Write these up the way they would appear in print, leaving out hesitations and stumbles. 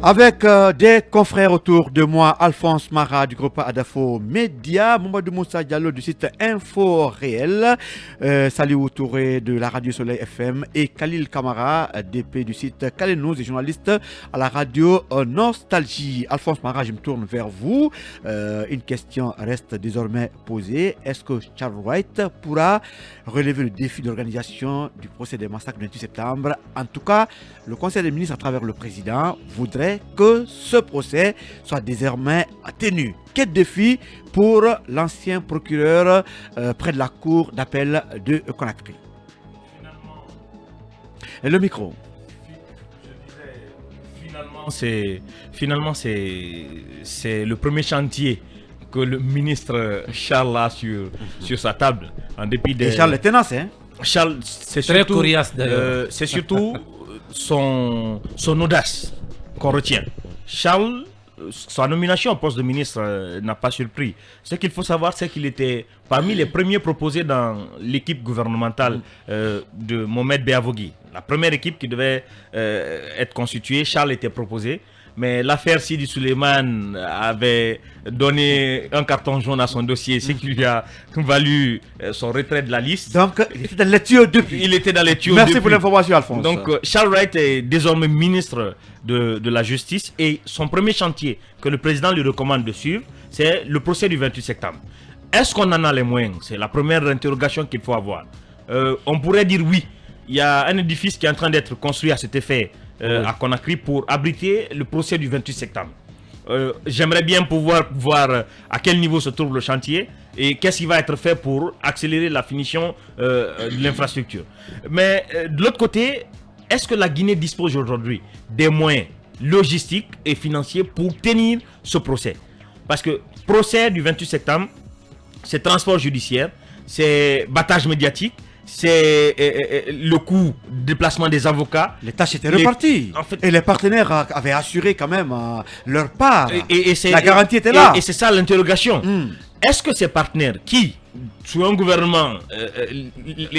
Avec des confrères autour de moi, Alphonse Mara du groupe Adafo Média, Mamadou Moussa Diallo du site Info Réel, Saliou Touré de la radio Soleil FM et Khalil Kamara, DP du site Kalenos et journaliste à la radio Nostalgie. Alphonse Mara, je me tourne vers vous. Une question reste désormais posée. Est-ce que Charles Wright pourra relever le défi d'organisation du procès des massacres du 28 septembre? En tout cas, le Conseil des ministres, à travers le président, voudrait que ce procès soit désormais tenu. Quel défi pour l'ancien procureur près de la cour d'appel de Conakry? Et le micro. Finalement, c'est le premier chantier que le ministre Charles a sur sa table. En dépit des... Et Charles est tenace, hein? Charles, c'est très surtout, coriace d'ailleurs. c'est surtout son audace qu'on retient. Charles, sa nomination au poste de ministre n'a pas surpris. Ce qu'il faut savoir, c'est qu'il était parmi les premiers proposés dans l'équipe gouvernementale de Mohamed Beavogui. La première équipe qui devait être constituée, Charles était proposé. Mais l'affaire Sidi Suleiman avait donné un carton jaune à son dossier, ce qui lui a valu son retrait de la liste. Donc, il était dans les tuyaux depuis. Il était dans les tuyaux Merci depuis. pour l'information, Alphonse. Donc, Charles Wright est désormais ministre de la Justice et son premier chantier que le président lui recommande de suivre, c'est le procès du 28 septembre. Est-ce qu'on en a les moyens? C'est la première interrogation qu'il faut avoir. On pourrait dire oui. Il y a un édifice qui est en train d'être construit à cet effet à Conakry pour abriter le procès du 28 septembre. J'aimerais bien pouvoir voir à quel niveau se trouve le chantier et qu'est-ce qui va être fait pour accélérer la finition de l'infrastructure. Mais de l'autre côté, est-ce que la Guinée dispose aujourd'hui des moyens logistiques et financiers pour tenir ce procès? Parce que procès du 28 septembre, c'est transport judiciaire, c'est battage médiatique, c'est le coût de déplacement des avocats. Les tâches étaient reparties. En fait, et les partenaires avaient assuré quand même leur part. Et la garantie était là. Et c'est ça l'interrogation. Est-ce que ces partenaires qui, sous un gouvernement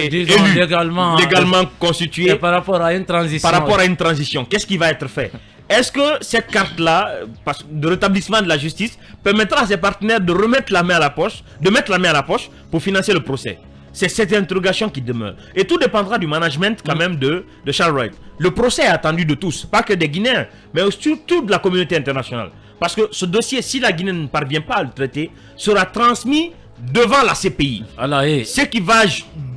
légalement constitué, par rapport à une transition, qu'est-ce qui va être fait? Est-ce que cette carte-là, de rétablissement de la justice, permettra à ces partenaires de mettre la main à la poche pour financer le procès? C'est cette interrogation qui demeure. Et tout dépendra du management quand même de Charles Wright. Le procès est attendu de tous, pas que des Guinéens, mais surtout de la communauté internationale. Parce que ce dossier, si la Guinée ne parvient pas à le traiter, sera transmis devant la CPI. Ce qui va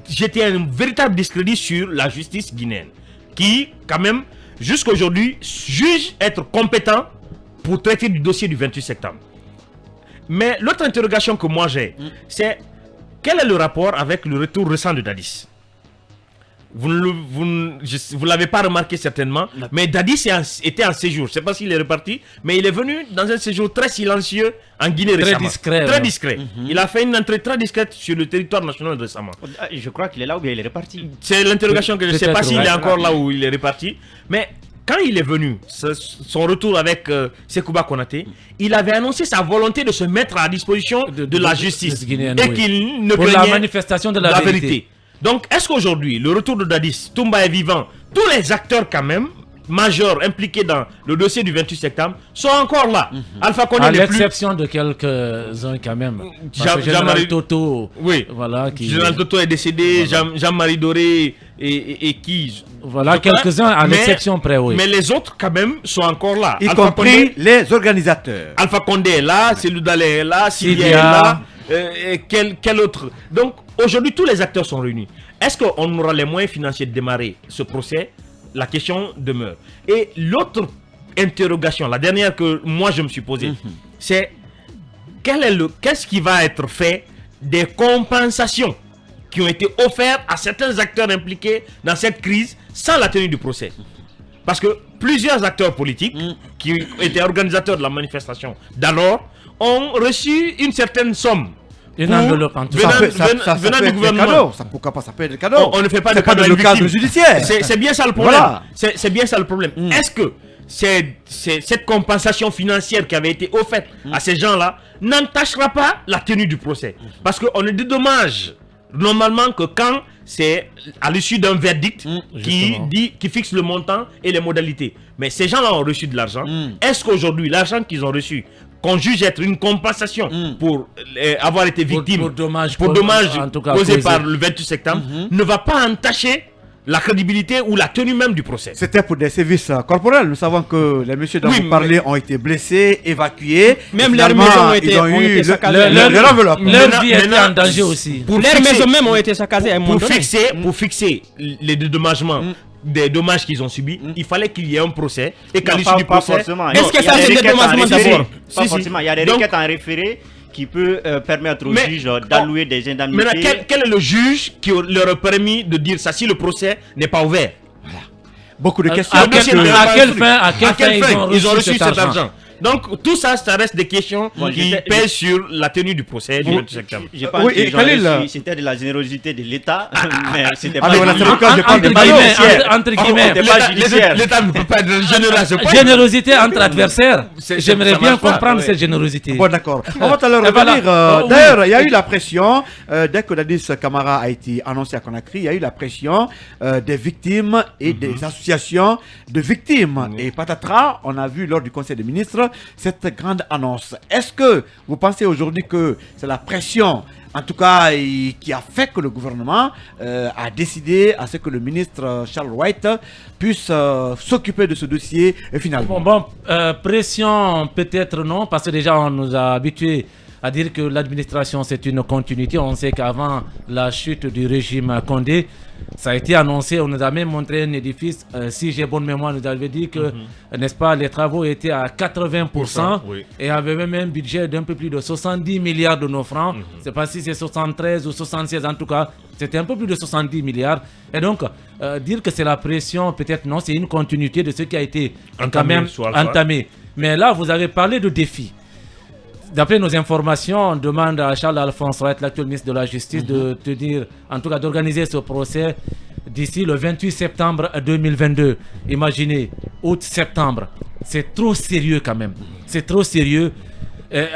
jeter un véritable discrédit sur la justice guinéenne, qui, quand même, jusqu'à aujourd'hui, juge être compétent pour traiter du dossier du 28 septembre. Mais l'autre interrogation que moi j'ai, c'est quel est le rapport avec le retour récent de Dadis? Vous ne l'avez pas remarqué certainement, mais Dadis était en séjour. Je ne sais pas s'il est reparti, mais il est venu dans un séjour très silencieux en Guinée récemment. Très discret. Il a fait une entrée très discrète sur le territoire national récemment. Je crois qu'il est là ou bien il est reparti. C'est l'interrogation que je ne sais pas s'il est encore là où il est reparti. Mais quand il est venu, son retour avec Sekouba Konaté, il avait annoncé sa volonté de se mettre à disposition de la justice et qu'il ne pour la manifestation de la vérité. Donc, est-ce qu'aujourd'hui, le retour de Dadis, Toumba est vivant, tous les acteurs quand même majeurs impliqués dans le dossier du 28 septembre sont encore là. Alpha Condé à l'exception de quelques-uns quand même. Général Toto, oui. Voilà, Général Toto est décédé, voilà. Jean-Marie Doré et qui... Voilà, quelques-uns à l'exception près, oui. Mais les autres quand même sont encore là. Y compris les organisateurs. Alpha Condé est là, Cellou Dalé est là, Sidia est là, quel autre? Donc aujourd'hui tous les acteurs sont réunis. Est-ce qu'on aura les moyens financiers de démarrer ce procès? La question demeure. Et l'autre interrogation, la dernière que moi je me suis posée, c'est qu'est-ce qui va être fait des compensations qui ont été offertes à certains acteurs impliqués dans cette crise sans la tenue du procès? Parce que plusieurs acteurs politiques qui étaient organisateurs de la manifestation d'alors ont reçu une certaine somme. Une enveloppe en tout cas. Venant du gouvernement. Pourquoi pas ça peut être des cadeaux? On ne fait pas de cadeaux dans le cadre judiciaire. C'est bien ça le problème. Voilà. C'est bien ça le problème. Est-ce que cette compensation financière qui avait été offerte à ces gens-là n'entachera pas la tenue du procès? Parce qu'on ne dédommage normalement que quand c'est à l'issue d'un verdict qui fixe le montant et les modalités. Mais ces gens-là ont reçu de l'argent. Est-ce qu'aujourd'hui, l'argent qu'ils ont reçu, qu'on juge être une compensation pour avoir été victime, pour dommages causés par le 28 septembre, ne va pas entacher la crédibilité ou la tenue même du procès. C'était pour des services corporels. Nous savons que les messieurs dont vous parlez ont été blessés, évacués. Même leurs maisons ont été saccagées. Leur vie était en danger aussi. Leurs maisons même ont été saccagées à un moment donné. Pour fixer les dédommagements des dommages qu'ils ont subis, il fallait qu'il y ait un procès et qu'à l'issue du procès... Est-ce que ça c'est des dédommagements d'abord? Pas forcément, il y a des requêtes en référé qui peut permettre au juge d'allouer des indemnités. Maintenant, quel est le juge qui leur a permis de dire ça si le procès n'est pas ouvert? Voilà. Beaucoup de questions. À quelle fin ils ont reçu cet argent? Donc tout ça, ça reste des questions qui pèsent sur la tenue du procès du 28 septembre. Je pense que c'était de la générosité de l'État, mais c'était pas entre guillemets. L'État ne peut pas être généreux à ce point. Générosité entre adversaires. J'aimerais bien comprendre cette générosité. Bon, d'accord. On va tout à l'heure revenir. D'ailleurs, il y a eu la pression, dès que Dadis Camara a été annoncé à Conakry, il y a eu la pression des victimes et des associations de victimes. Et patatras, on a vu lors du Conseil des ministres cette grande annonce. Est-ce que vous pensez aujourd'hui que c'est la pression, en tout cas, qui a fait que le gouvernement a décidé à ce que le ministre Charles White puisse s'occuper de ce dossier et finalement... Pression peut-être non, parce que déjà on nous a habitués à dire que l'administration c'est une continuité. On sait qu'avant la chute du régime Condé, ça a été annoncé, on nous a même montré un édifice, si j'ai bonne mémoire, nous avait dit que, n'est-ce pas, les travaux étaient à 80% et avaient même un budget d'un peu plus de 70 milliards de nos francs. Je ne sais pas si c'est 73 ou 76, en tout cas, c'était un peu plus de 70 milliards. Et donc, dire que c'est la pression, peut-être non, c'est une continuité de ce qui a été quand même entamé. Mais là, vous avez parlé de défis. D'après nos informations, on demande à Charles-Alphonse White, l'actuel ministre de la Justice, de tenir, en tout cas d'organiser ce procès d'ici le 28 septembre 2022. Imaginez, août-septembre. C'est trop sérieux quand même. C'est trop sérieux.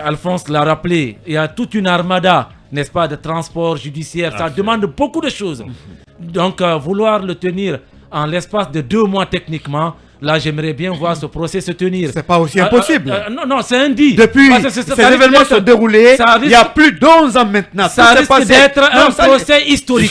Alphonse l'a rappelé, il y a toute une armada, n'est-ce pas, de transport judiciaire. Ça demande beaucoup de choses. Donc, vouloir le tenir en l'espace de 2 mois techniquement, là, j'aimerais bien voir ce procès se tenir. C'est pas aussi impossible. Non, c'est un dit. Depuis ces événements se déroulés, il y a plus d'11 ans maintenant. Ça risque d'être un procès historique.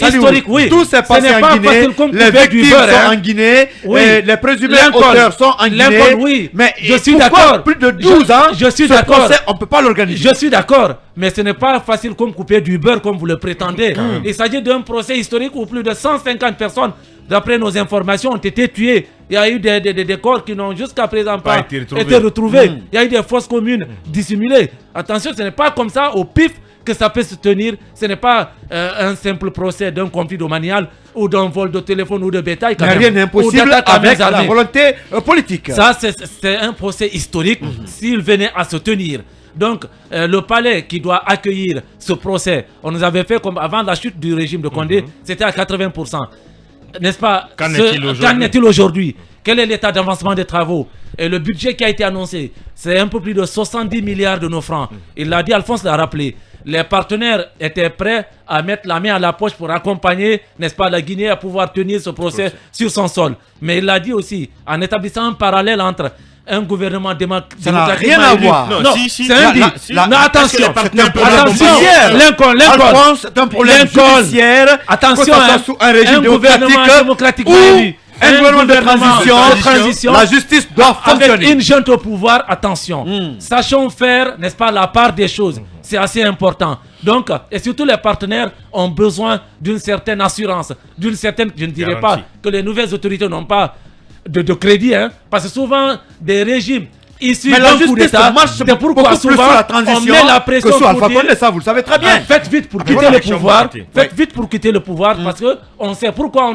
Historique, oui. Tout s'est passé en Guinée. Les victimes sont en Guinée. Les présumés auteurs sont en Guinée. Oui. Mais je suis d'accord. Plus de 12 ans, je suis d'accord. On ne peut pas l'organiser. Je suis d'accord. Mais ce n'est pas facile comme couper du beurre comme vous le prétendez. Il s'agit d'un procès historique où plus de 150 personnes, d'après nos informations, ont été tuées. Il y a eu des corps qui n'ont jusqu'à présent pas été retrouvés. Il y a eu des fosses communes dissimulées. Attention, ce n'est pas comme ça au pif que ça peut se tenir. Ce n'est pas un simple procès d'un conflit domanial ou d'un vol de téléphone ou de bétail. Mais rien n'est impossible avec la volonté politique. Ça, c'est un procès historique s'il venait à se tenir. Donc, le palais qui doit accueillir ce procès, on nous avait fait comme avant la chute du régime de Condé, c'était à 80%. N'est-ce pas? Qu'en est-il aujourd'hui? Quel est l'état d'avancement des travaux? Et le budget qui a été annoncé, c'est un peu plus de 70 milliards de nos francs. Il l'a dit, Alphonse l'a rappelé. Les partenaires étaient prêts à mettre la main à la poche pour accompagner, n'est-ce pas, la Guinée à pouvoir tenir ce procès sur son sol. Mais il l'a dit aussi, en établissant un parallèle entre un gouvernement démocratique. Ça n'a rien à voir. Non, c'est un dit. Non, attention. Lincoln. C'est un problème judiciaire. Attention, sous un régime démocratique un gouvernement de transition, la justice doit fonctionner. Avec une junte au pouvoir, attention. Sachons faire, n'est-ce pas, la part des choses. C'est assez important. Donc, et surtout les partenaires ont besoin d'une certaine assurance, d'une certaine, je ne dirais pas que les nouvelles autorités n'ont pas de crédit, parce que souvent des régimes issus d'un coup d'État, c'est pourquoi souvent la transition, on met la pression pour dire, ça vous le savez très bien. Faites vite pour quitter le pouvoir, vite pour quitter le pouvoir, parce que on sait pourquoi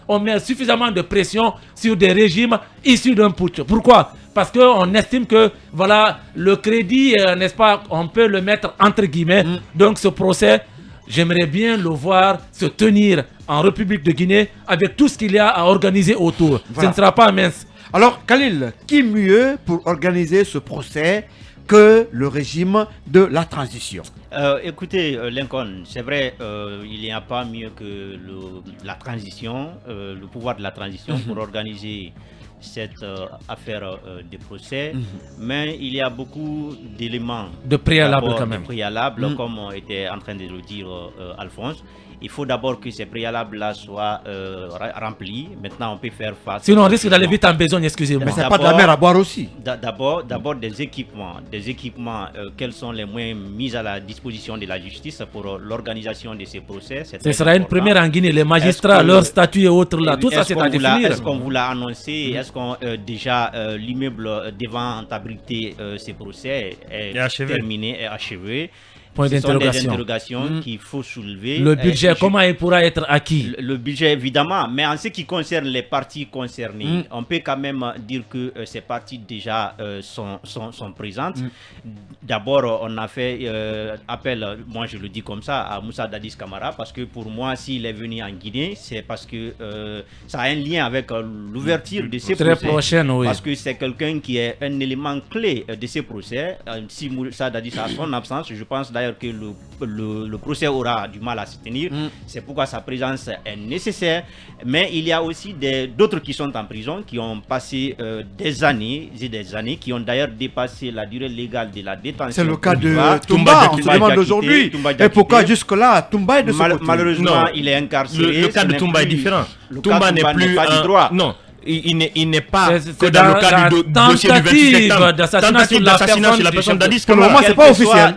on met suffisamment de pression sur des régimes issus d'un putsch. Pourquoi? Parce qu'on estime que voilà, le crédit, n'est-ce pas, on peut le mettre entre guillemets. Donc ce procès, j'aimerais bien le voir se tenir en République de Guinée avec tout ce qu'il y a à organiser autour. Voilà. Ce ne sera pas mince. Alors Khalil, qui mieux pour organiser ce procès que le régime de la transition? Écoutez, Lincoln, c'est vrai, il n'y a pas mieux que la transition, le pouvoir de la transition pour organiser cette affaire de procès, mais il y a beaucoup d'éléments de préalable quand même. De préalable, comme était en train de le dire Alphonse. Il faut d'abord que ces préalables-là soient remplis. Maintenant, on peut faire face. Sinon, on risque d'aller vite en besogne, excusez-moi. Mais c'est pas de la mer à boire aussi. D'abord des équipements. Quels sont les moyens mis à la disposition de la justice pour l'organisation de ces procès? Ce sera une première en Guinée. Les magistrats, leur statut et autres là, tout ça c'est à définir. Est-ce qu'on vous l'a annoncé? Est-ce qu'on déjà l'immeuble devant abriter ces procès est terminé, est achevé? Point d'interrogation. Ce sont des interrogations qu'il faut soulever. Le budget, comment il pourra être acquis? Le budget, évidemment. Mais en ce qui concerne les parties concernées, on peut quand même dire que ces parties déjà sont présentes. D'abord, on a fait appel, moi je le dis comme ça, à Moussa Dadis Camara, parce que pour moi, s'il est venu en Guinée, c'est parce que ça a un lien avec l'ouverture de ces procès. Très prochaine, oui. Parce que c'est quelqu'un qui est un élément clé de ces procès. Si Moussa Dadis a son absence, je pense d'ailleurs que le procès aura du mal à se tenir. C'est pourquoi sa présence est nécessaire. Mais il y a aussi d'autres qui sont en prison, qui ont passé des années et des années, qui ont d'ailleurs dépassé la durée légale de la détention. C'est le cas de Toumba, on se demande aujourd'hui. Et pourquoi jusque-là, Toumba est de ce côté? Malheureusement, il est incarcéré. Le cas de Toumba est différent. Toumba n'est plus pas du droit. Non. Il n'est pas que dans le cas du dossier du 26 septembre. Tentative d'assassinat sur la personne d'Adis Camara. Pour moi, c'est pas officiel.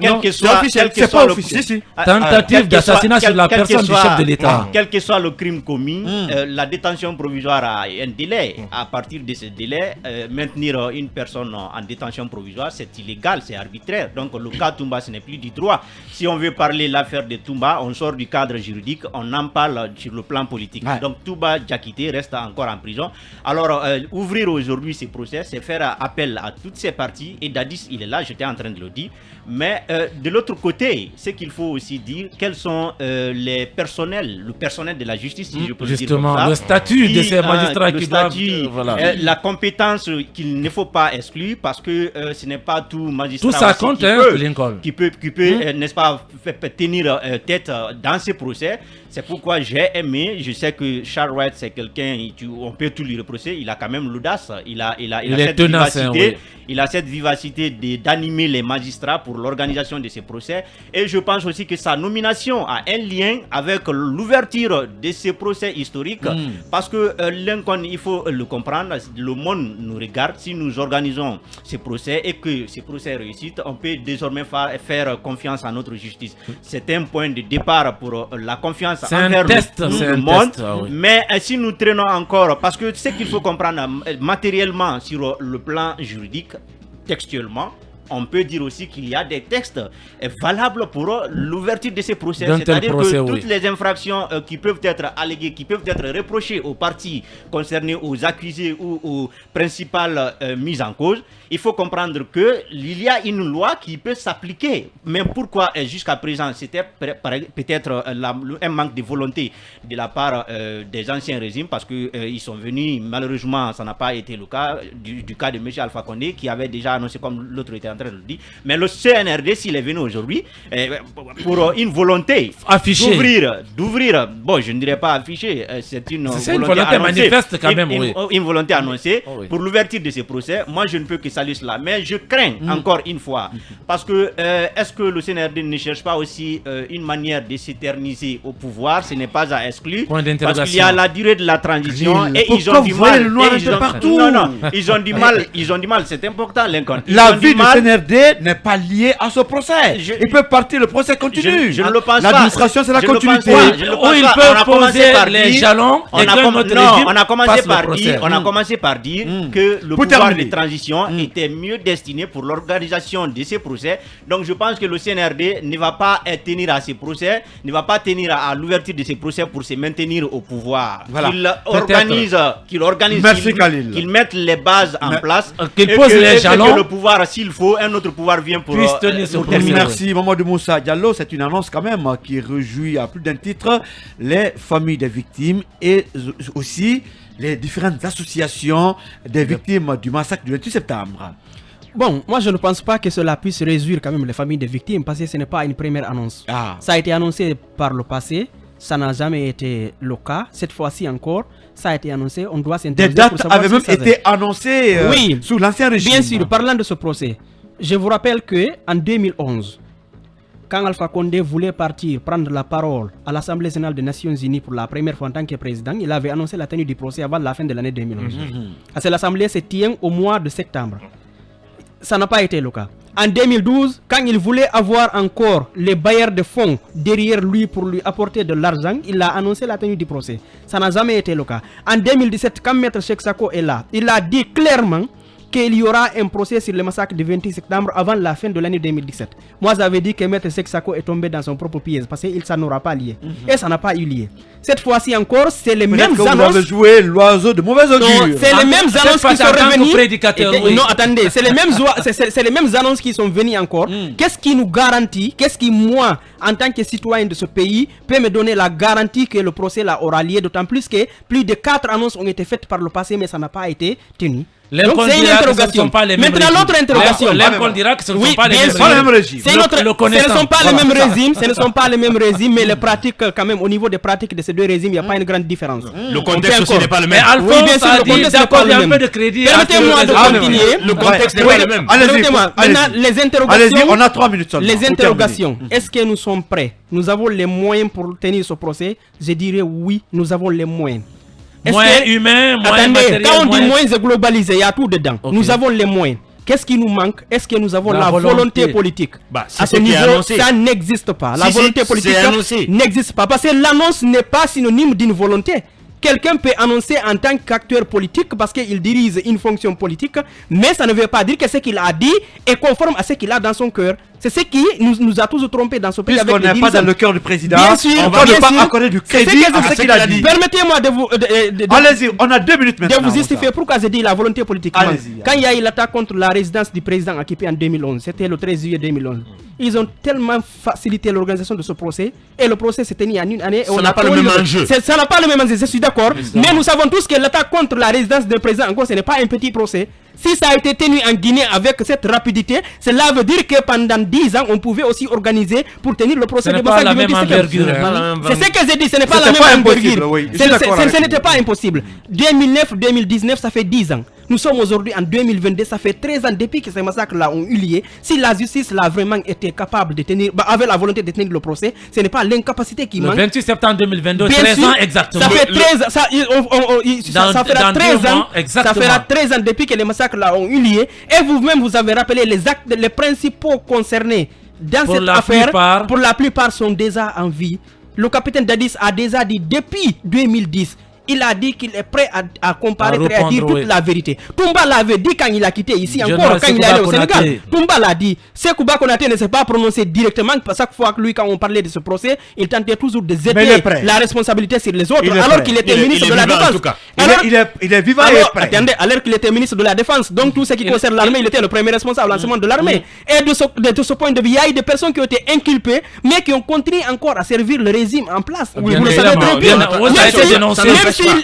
C'est pas officiel. Tentative d'assassinat sur la personne du chef de l'État. Quel que soit le crime commis, la détention provisoire a un délai. À partir de ce délai, maintenir une personne en détention provisoire, c'est illégal, c'est arbitraire. Donc le cas Toumba, ce n'est plus du droit. Si on veut parler de l'affaire de Toumba, on sort du cadre juridique, on en parle sur le plan politique. Donc Toumba Diakité reste encore en prison. Alors, ouvrir aujourd'hui ces procès, c'est faire appel à toutes ces parties. Et Dadis, il est là, j'étais en train de le dire. Mais de l'autre côté, ce qu'il faut aussi dire, quels sont le personnel de la justice, si je peux le dire comme ça, le statut de ces magistrats qui doivent... la compétence qu'il ne faut pas exclure, parce que ce n'est pas tout magistrat tout ça compte, qui peut n'est-ce pas, tenir tête dans ces procès. C'est pourquoi j'ai aimé, je sais que Charles Wright, c'est quelqu'un, on peut tout lui reprocher, il a quand même l'audace, il a cette vivacité, il a cette vivacité d'animer les magistrats pour l'organisation de ces procès. Et je pense aussi que sa nomination a un lien avec l'ouverture de ces procès historiques, parce que Lincoln, il faut le comprendre, le monde nous regarde. Si nous organisons ces procès et que ces procès réussissent, on peut désormais faire confiance à notre justice. C'est un point de départ pour la confiance envers le monde. Mais si nous traînons encore, parce que ce qu'il faut comprendre matériellement sur le plan juridique, textuellement, on peut dire aussi qu'il y a des textes valables pour l'ouverture de ces procès. C'est-à-dire que toutes les infractions qui peuvent être alléguées, qui peuvent être reprochées aux parties concernées, aux accusés ou aux principales mises en cause, il faut comprendre qu'il y a une loi qui peut s'appliquer. Mais pourquoi jusqu'à présent, c'était peut-être un manque de volonté de la part des anciens régimes, parce qu'ils sont venus, malheureusement, ça n'a pas été le cas du cas de M. Alpha Condé, qui avait déjà annoncé, comme l'autre était en train de le dire. Mais le CNRD, s'il est venu aujourd'hui, pour une volonté d'ouvrir, bon, je ne dirais pas afficher, c'est une volonté manifeste quand même, une volonté annoncée pour l'ouverture de ces procès. Moi, je ne peux que saluer cela, mais je crains encore une fois, parce que est-ce que le CNRD ne cherche pas aussi une manière de s'éterniser au pouvoir? Ce n'est pas à exclure, parce qu'il y a la durée de la transition et ils ont du mal. Ils ont du mal, c'est important, Lincoln. La vie du CNRD n'est pas liée à ce procès. Il peut partir, le procès continue. Je ne le pense pas. L'administration, c'est la continuité. Où ils peuvent poser les jalons. On a commencé par dire que le pouvoir de transition était mieux destiné pour l'organisation de ces procès. Donc je pense que le CNRD ne va pas tenir à ces procès, ne va pas tenir à l'ouverture de ces procès pour se maintenir au pouvoir. Qu'il organise, qu'il mette les bases en place, qu'il pose les jalons. Que le pouvoir, s'il faut, un autre pouvoir vient pour terminer. Merci Mamadou Moussa Diallo. C'est une annonce quand même qui réjouit à plus d'un titre les familles des victimes et aussi les différentes associations des victimes du massacre du 28 septembre. Bon, moi je ne pense pas que cela puisse réduire quand même les familles des victimes parce que ce n'est pas une première annonce. Ça a été annoncé par le passé, ça n'a jamais été le cas. Cette fois-ci encore, ça a été annoncé, on doit s'interroger. Des dates avaient même été annoncées sous l'ancien régime. Bien sûr, parlant de ce procès, je vous rappelle qu'en 2011, quand Alpha Condé voulait partir prendre la parole à l'Assemblée générale des Nations Unies pour la première fois en tant que président, il avait annoncé la tenue du procès avant la fin de l'année 2011. Parce que l'Assemblée se tient au mois de septembre. Ça n'a pas été le cas. En 2012, quand il voulait avoir encore les bailleurs de fonds derrière lui pour lui apporter de l'argent, il a annoncé la tenue du procès. Ça n'a jamais été le cas. En 2017, quand Maître Cheikh Sako est là, il a dit clairement qu'il y aura un procès sur le massacre du 28 septembre avant la fin de l'année 2017. Moi, j'avais dit que Maître Cheikh Sako est tombé dans son propre piège parce qu'il s'en aura pas lié. Et ça n'a pas eu lieu. Cette fois-ci encore, c'est les mêmes annonces. Vous avez joué l'oiseau de mauvaise augure. Non, c'est les mêmes annonces qui sont revenues. Non, attendez, c'est les mêmes annonces qui sont venues encore. Qu'est-ce qui nous garantit, qu'est-ce qui, moi, en tant que citoyen de ce pays, peut me donner la garantie que le procès là aura lieu, d'autant plus que plus de 4 annonces ont été faites par le passé, mais ça n'a pas été tenu. Donc c'est une interrogation. Maintenant l'autre interrogation. L'incon dira que ce ne sont pas les mêmes régimes. Ce ne sont pas les mêmes régimes, ce ne sont pas les mêmes régimes, mais les pratiques quand même au niveau des pratiques de ces deux régimes, il n'y a pas une grande différence. Le contexte aussi n'est pas le même. Mais Alphonse a dit d'accord, il y a un peu de crédit. Permettez-moi de continuer. Le contexte n'est pas le même. Permettez-moi. Maintenant les interrogations. Allez-y, on a 3 minutes seulement. Les interrogations. Est-ce que nous sommes prêts? Nous avons les moyens pour tenir ce procès? Je dirais oui, nous avons les moyens. Moins humain, moins matériel. Quand on dit moyens, c'est globalisé, il y a tout dedans. Nous avons les moyens. Qu'est-ce qui nous manque? Est-ce que nous avons la volonté politique? À ce niveau, ça n'existe pas. La volonté politique n'existe pas. Parce que l'annonce n'est pas synonyme d'une volonté. Quelqu'un peut annoncer en tant qu'acteur politique parce qu'il dirige une fonction politique, mais ça ne veut pas dire que ce qu'il a dit est conforme à ce qu'il a dans son cœur. C'est ce qui nous a tous trompés dans ce pays. Puisqu'on n'est pas dans le cœur du président, bien sûr, on va ne pas accorder du crédit à ce qu'il a dit. Permettez-moi de vous... Allez-y, on a 2 minutes maintenant. De vous justifier pourquoi j'ai dit la volonté politique. Quand il y a eu l'attaque contre la résidence du président occupée en 2011, c'était le 13 juillet 2011, ils ont tellement facilité l'organisation de ce procès, et le procès s'est tenu en une année. Ça n'a pas le même enjeu. Ça n'a pas le même enjeu, je suis d'accord. Mais nous savons tous que l'attaque contre la résidence du président, encore, ce n'est pas un petit procès. Si ça a été tenu en Guinée avec cette rapidité, cela veut dire que pendant 10 ans, on pouvait aussi organiser pour tenir le procès de massacre du 28 septembre. C'est ce que j'ai dit, ce n'est pas la même envergure. Ce n'était pas impossible. 2009-2019, ça fait 10 ans. Nous sommes aujourd'hui en 2022, ça fait 13 ans depuis que ces massacres-là ont eu lieu. Si la justice l'a vraiment été capable de tenir, avait la volonté de tenir le procès, ce n'est pas l'incapacité qui manque. Le 28 septembre 2022, 13 ans exactement. Ça fait 13 ça fera 13 ans. Ça fera 13 ans depuis que les massacres-là ont eu lieu. Et vous-même, vous avez rappelé les actes, les principaux concernés dans cette affaire. Pour la plupart sont déjà en vie. Le capitaine Dadis a déjà dit depuis 2010. Il a dit qu'il est prêt à comparaître et à dire toute la vérité. Toumba l'avait dit quand il a quitté ici, encore quand il est allé au Sénégal. Toumba l'a dit. Sékouba Konaté ne s'est pas prononcé directement. Chaque fois que lui, quand on parlait de ce procès, il tentait toujours de jeter la responsabilité sur les autres, alors qu'il était ministre de la Défense. Il est vivant et prêt. Attendez, alors qu'il était ministre de la Défense. Donc tout ce qui concerne l'armée, il était le premier responsable en ce moment de l'armée. Et de ce point de vue, il y a eu des personnes qui ont été inculpées, mais qui ont continué encore à servir le régime en place. Vous le savez très bien.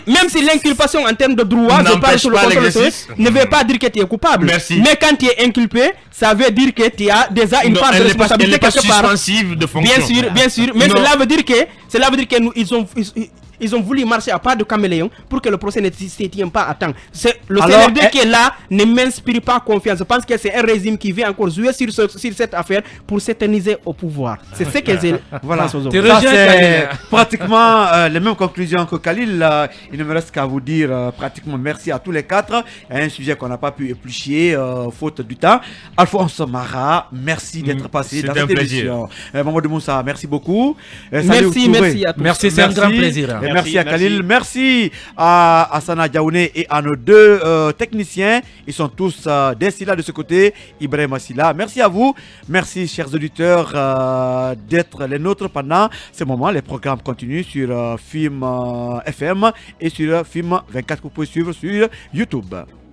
Même si l'inculpation en termes de droit, je parle sur le contrôle, ne veut pas dire que tu es coupable. Merci. Mais quand tu es inculpé, ça veut dire que tu as déjà une part de responsabilité quelque part. De fonction. Bien sûr. Mais cela veut dire que ils ont voulu marcher à pas de caméléon pour que le procès ne se tienne pas à temps. Le CNRD qui est là ne m'inspire pas confiance. Je pense que c'est un régime qui vient encore jouer sur cette affaire pour s'éterniser au pouvoir. C'est ce que j'ai. Voilà. Ça, c'est pratiquement les mêmes conclusions que Khalil. Il ne me reste qu'à vous dire pratiquement merci à tous les 4. Il y a un sujet qu'on n'a pas pu éplucher faute du temps. Alphonse Mara, merci d'être passé dans cette émission. Mamadou Moussa, merci beaucoup. Merci à tous. Merci, c'est un grand plaisir. Merci à Khalil, merci à Asana Diaouné et à nos 2 techniciens. Ils sont tous d'ici là de ce côté. Ibrahim Assila, merci à vous. Merci chers auditeurs d'être les nôtres pendant ce moment. Les programmes continuent sur Film FM et sur Film 24 que vous pouvez suivre sur YouTube.